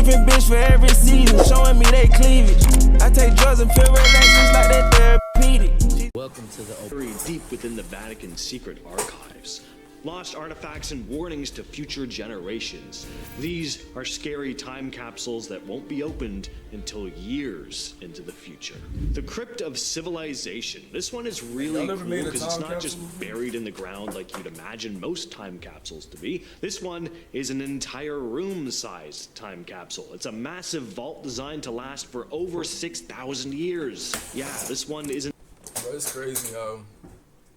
different bitch for every season, showing me they cleavage. I take drugs and feel relaxed just like that therapeutic. Welcome to the very deep within the Vatican's secret archives. Lost artifacts and warnings to future generations. These are scary time capsules that won't be opened until years into the future. The Crypt of Civilization. This one is really cool because it's not just buried in the ground like you'd imagine most time capsules to be. This one is an entire room-sized time capsule. It's a massive vault designed to last for over 6,000 years. Yeah, this one isn't. Bro, it's crazy how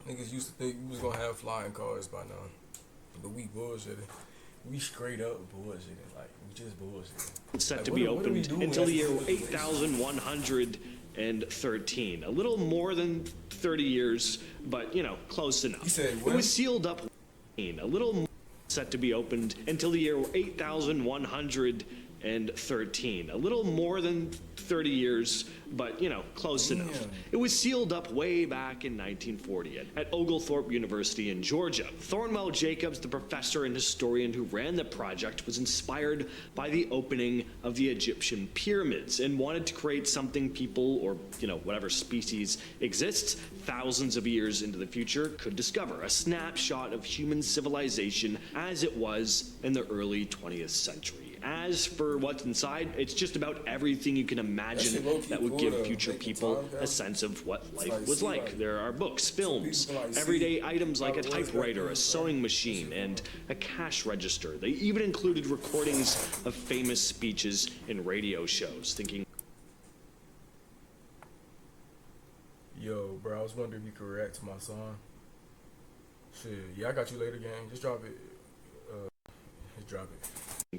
niggas used to think we was gonna have flying cars by now, but we bullshitting. We straight up bullshitting. Like, we just bullshitting. Set to be opened until the year 8113. A little more than 30 years, but you know, close enough. He said, it was sealed up. A little more set to be opened until the year 8113. A little more than 30 years, but you know, close enough. It was sealed up way back in 1940 at Oglethorpe University in Georgia. Thornwell Jacobs, the professor and historian who ran the project, was inspired by the opening of the Egyptian pyramids and wanted to create something people, or you know, whatever species exists thousands of years into the future, could discover. A snapshot of human civilization as it was in the early 20th century. As for what's inside, it's just about everything you can imagine that would give future people a sense of what life was like. There are books, films, everyday items like a typewriter, a sewing machine, and a cash register. They even included recordings of famous speeches in radio shows, thinking, yo, bro, I was wondering if you could react to my song. Shit, yeah, I got you later, gang. Just drop it. Just drop it.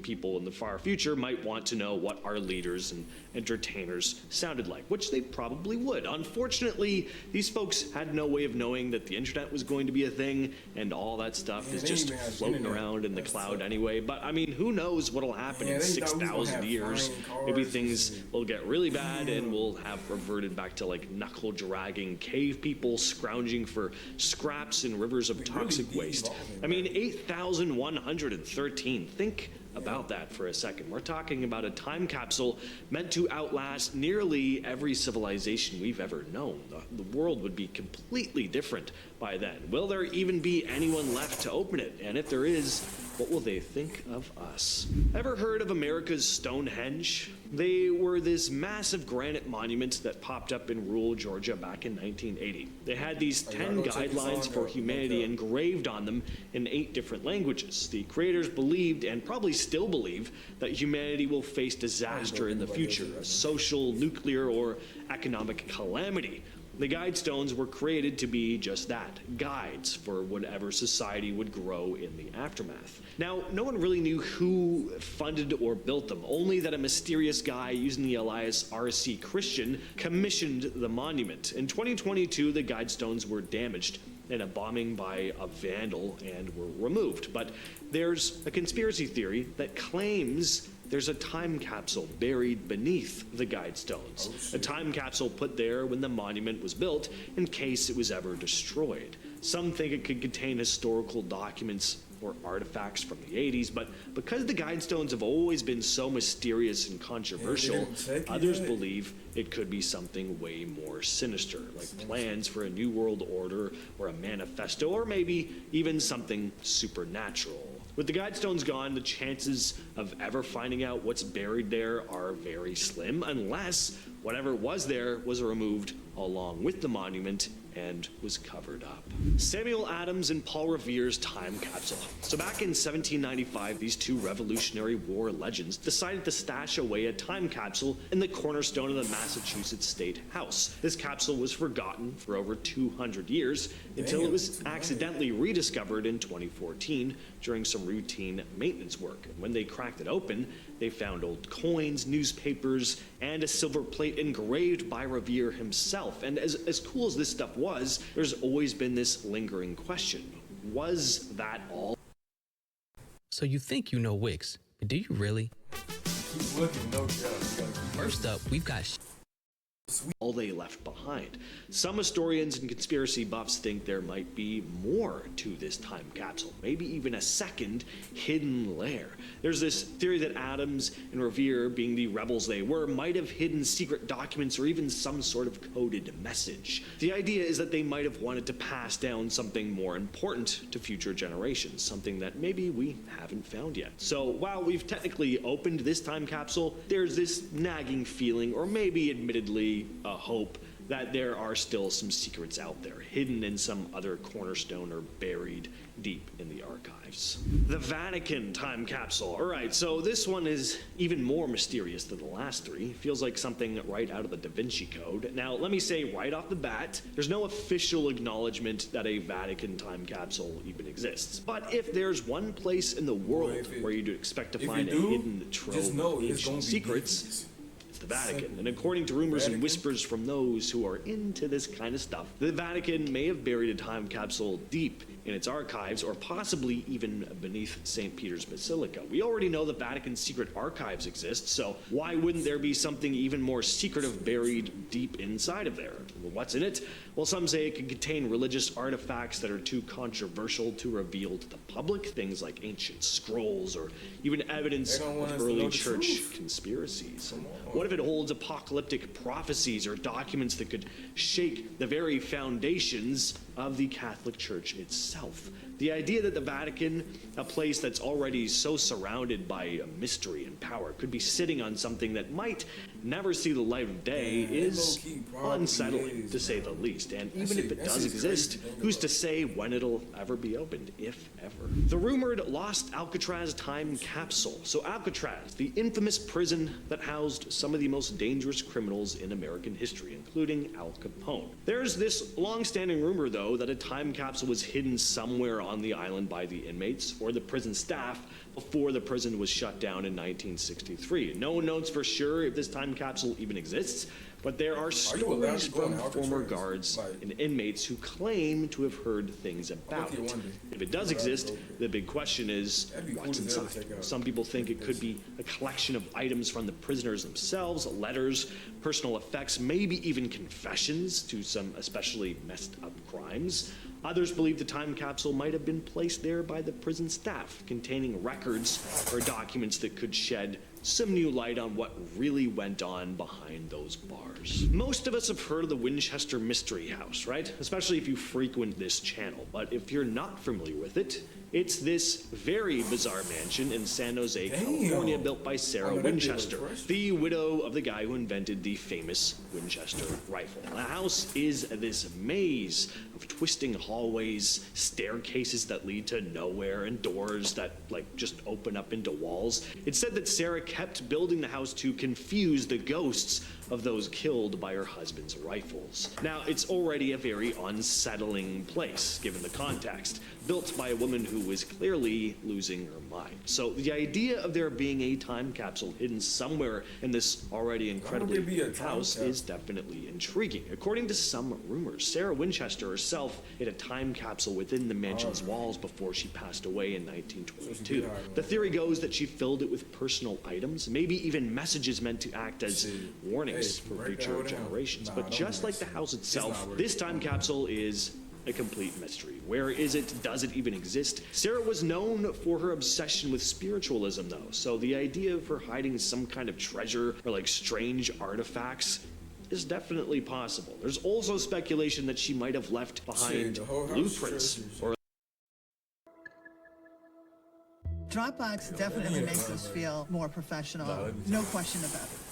People in the far future might want to know what our leaders and entertainers sounded like, which they probably would. Unfortunately, these folks had no way of knowing that the internet was going to be a thing, and all that stuff is just floating around in the cloud anyway. But I mean, who knows what'll happen in 6,000 years? Maybe things will get really bad and we'll have reverted back to like knuckle-dragging cave people scrounging for scraps in rivers of toxic waste. I mean, 8113. Think about that for a second. We're talking about a time capsule meant to outlast nearly every civilization we've ever known. The world would be completely different by then. Will there even be anyone left to open it? And if there is, what will they think of us? Ever heard of America's Stonehenge? They were this massive granite monument that popped up in rural Georgia back in 1980. They had these 10 guidelines for humanity engraved on them in 8 different languages. The creators believed, and probably still believe, that humanity will face disaster in the future, a social, nuclear, or economic calamity. The guidestones were created to be just that, guides for whatever society would grow in the aftermath. Now, no one really knew who funded or built them, only that a mysterious guy using the alias R.C. Christian commissioned the monument. In 2022, the guidestones were damaged in a bombing by a vandal and were removed. But there's a conspiracy theory that claims there's a time capsule buried beneath the guidestones. A time capsule put there when the monument was built in case it was ever destroyed. Some think it could contain historical documents or artifacts from the 80s, but because the guidestones have always been so mysterious and controversial, others believe it could be something way more sinister, like plans for a new world order or a manifesto, or maybe even something supernatural. With the guidestones gone, the chances of ever finding out what's buried there are very slim, unless whatever was there was removed along with the monument and was covered up. Samuel Adams and Paul Revere's time capsule. So back in 1795, these two Revolutionary War legends decided to stash away a time capsule in the cornerstone of the Massachusetts State House. This capsule was forgotten for over 200 years until it was accidentally rediscovered in 2014 during some routine maintenance work. And when they cracked it open, they found old coins, newspapers, and a silver plate engraved by Revere himself. And as cool as this stuff was, there's always been this lingering question. Was that all? So you think you know Wix, but do you really? Keep looking, no doubt. First up, we've got all they left behind. Some historians and conspiracy buffs think there might be more to this time capsule, maybe even a second hidden lair. There's this theory that Adams and Revere, being the rebels they were, might have hidden secret documents or even some sort of coded message. The idea is that they might have wanted to pass down something more important to future generations, something that maybe we haven't found yet. So while we've technically opened this time capsule, there's this nagging feeling, or maybe admittedly a hope, that there are still some secrets out there, hidden in some other cornerstone or buried deep in the archives. The Vatican time capsule. All right, so this one is even more mysterious than the last three. Feels like something right out of the Da Vinci Code. Now, let me say right off the bat, there's no official acknowledgement that a Vatican time capsule even exists. But if there's one place in the world where you'd expect to find a hidden trove of ancient secrets, the Vatican. And according to rumors and whispers from those who are into this kind of stuff, the Vatican may have buried a time capsule deep in its archives, or possibly even beneath St. Peter's Basilica. We already know the Vatican's secret archives exist, so why wouldn't there be something even more secretive buried deep inside of there? What's in it? Well, some say it could contain religious artifacts that are too controversial to reveal to the public, things like ancient scrolls or even evidence of early church conspiracies. What if it holds apocalyptic prophecies or documents that could shake the very foundations of the Catholic Church itself? The idea that the Vatican, a place that's already so surrounded by mystery and power, could be sitting on something that might never see the light of day is unsettling, to say the least. And even if it does exist, who's to say when it'll ever be opened, if ever? The rumored lost Alcatraz time capsule. So Alcatraz, the infamous prison that housed some of the most dangerous criminals in American history, including Al Capone. There's this long-standing rumor, though, that a time capsule was hidden somewhere on the island by the inmates or the prison staff before the prison was shut down in 1963. No one knows for sure if this time capsule even exists, but there are stories from former guards and inmates who claim to have heard things about it. If it does exist, the big question is, what's inside? Some people think it could be a collection of items from the prisoners themselves, letters, personal effects, maybe even confessions to some especially messed up crimes. Others believe the time capsule might have been placed there by the prison staff, containing records or documents that could shed some new light on what really went on behind those bars. Most of us have heard of the Winchester Mystery House, right? Especially if you frequent this channel. But if you're not familiar with it, it's this very bizarre mansion in San Jose, California, built by Sarah Winchester, the widow of the guy who invented the famous Winchester rifle. The house is this maze of twisting hallways, staircases that lead to nowhere, and doors that just open up into walls. It's said that Sarah kept building the house to confuse the ghosts of those killed by her husband's rifles. Now, it's already a very unsettling place, given the context, built by a woman who was clearly losing her mind. So the idea of there being a time capsule hidden somewhere in this already incredibly big house is definitely intriguing. According to some rumors, Sarah Winchester herself hid a time capsule within the mansion's walls before she passed away in 1922. The theory goes that she filled it with personal items, maybe even messages meant to act as warnings for future generations. But just like the house itself, this time capsule is a complete mystery. Where is it? Does it even exist? Sarah was known for her obsession with spiritualism, though, so the idea of her hiding some kind of treasure or strange artifacts is definitely possible. There's also speculation that she might have left behind blueprints or Dropbox definitely makes us feel more professional, no question about it.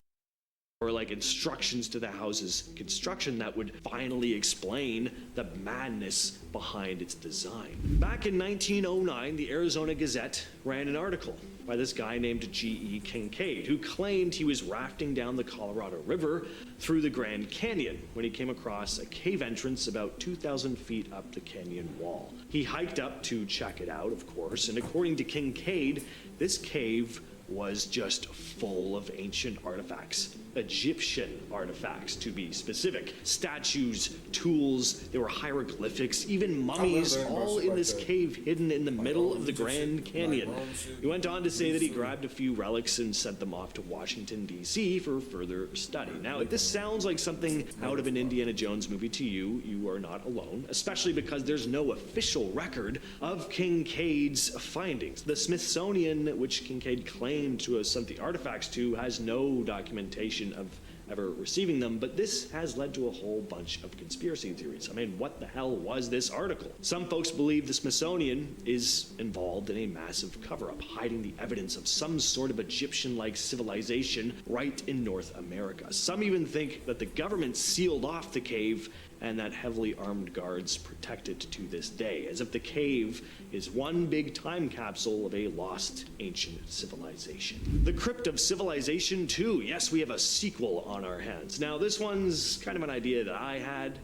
or instructions to the house's construction that would finally explain the madness behind its design. Back in 1909, the Arizona Gazette ran an article by this guy named G.E. Kincaid, who claimed he was rafting down the Colorado River through the Grand Canyon when he came across a cave entrance about 2,000 feet up the canyon wall. He hiked up to check it out, of course, and according to Kincaid, this cave was just full of ancient artifacts. Egyptian artifacts, to be specific. Statues, tools, there were hieroglyphics, even mummies, all in this cave hidden in the middle of the Grand Canyon. He went on to say that he grabbed a few relics and sent them off to Washington, D.C. for further study. Now, if this sounds like something out of an Indiana Jones movie to you, you are not alone, especially because there's no official record of Kincaid's findings. The Smithsonian, which Kincaid claimed to have sent the artifacts to, has no documentation of ever receiving them, but this has led to a whole bunch of conspiracy theories. I mean, what the hell was this article? Some folks believe the Smithsonian is involved in a massive cover-up, hiding the evidence of some sort of Egyptian-like civilization right in North America. Some even think that the government sealed off the cave and that heavily armed guards protect it to this day, as if the cave is one big time capsule of a lost ancient civilization. The Crypt of Civilization 2. Yes, we have a sequel on our hands. Now, this one's kind of an idea that I had.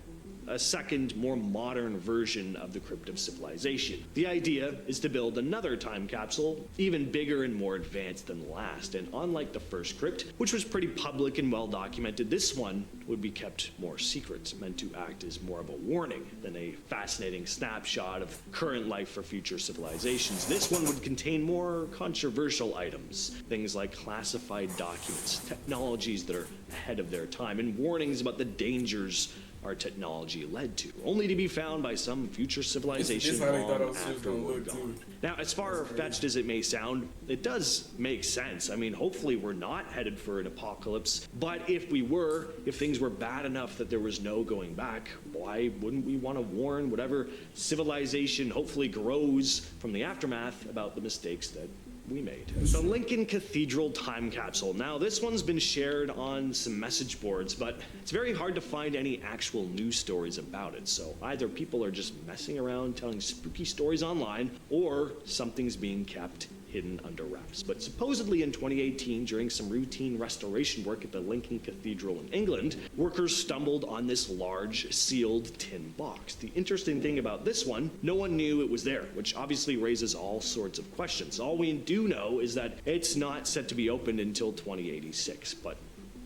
A second, more modern version of the Crypt of Civilization. The idea is to build another time capsule, even bigger and more advanced than the last. And unlike the first crypt, which was pretty public and well documented, this one would be kept more secret, meant to act as more of a warning than a fascinating snapshot of current life for future civilizations. This one would contain more controversial items, things like classified documents, technologies that are ahead of their time, and warnings about the dangers our technology led to, only to be found by some future civilization long after we're gone. Now, as far-fetched as it may sound, it does make sense. I mean, hopefully we're not headed for an apocalypse, but if we were, if things were bad enough that there was no going back, why wouldn't we want to warn whatever civilization hopefully grows from the aftermath about the mistakes that we made? The Lincoln Cathedral time capsule. Now, this one's been shared on some message boards, but it's very hard to find any actual news stories about it. So either people are just messing around telling spooky stories online, or something's being kept hidden under wraps. But supposedly in 2018, during some routine restoration work at the Lincoln Cathedral in England, workers stumbled on this large sealed tin box. The interesting thing about this one, no one knew it was there, which obviously raises all sorts of questions. All we do know is that it's not set to be opened until 2086, but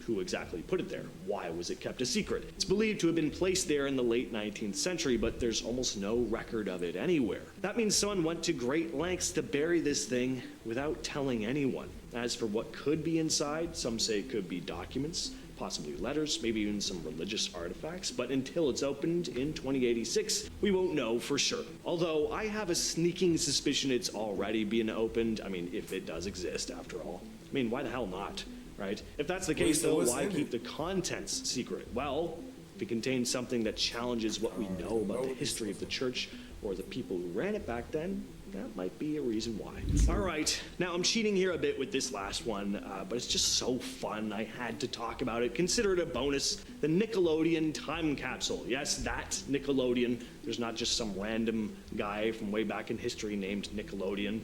who exactly put it there? Why was it kept a secret? It's believed to have been placed there in the late 19th century, but there's almost no record of it anywhere. That means someone went to great lengths to bury this thing without telling anyone. As for what could be inside, some say it could be documents, possibly letters, maybe even some religious artifacts, but until it's opened in 2086, we won't know for sure. Although I have a sneaking suspicion it's already been opened. I mean, if it does exist after all. I mean, why the hell not? Right? If that's the case, though, why keep the contents secret? Well, if it contains something that challenges what we know about the history of the church or the people who ran it back then, that might be a reason why. All right, now I'm cheating here a bit with this last one, but it's just so fun, I had to talk about it. Consider it a bonus. The Nickelodeon time capsule. Yes, that Nickelodeon. There's not just some random guy from way back in history named Nickelodeon.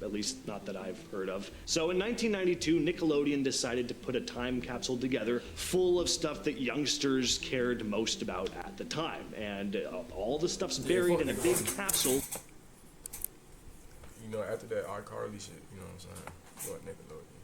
At least not that I've heard of. So in 1992, Nickelodeon decided to put a time capsule together full of stuff that youngsters cared most about at the time. And all the stuff's buried in a big capsule. You know, after that iCarly shit, you know what I'm saying? What Nickelodeon?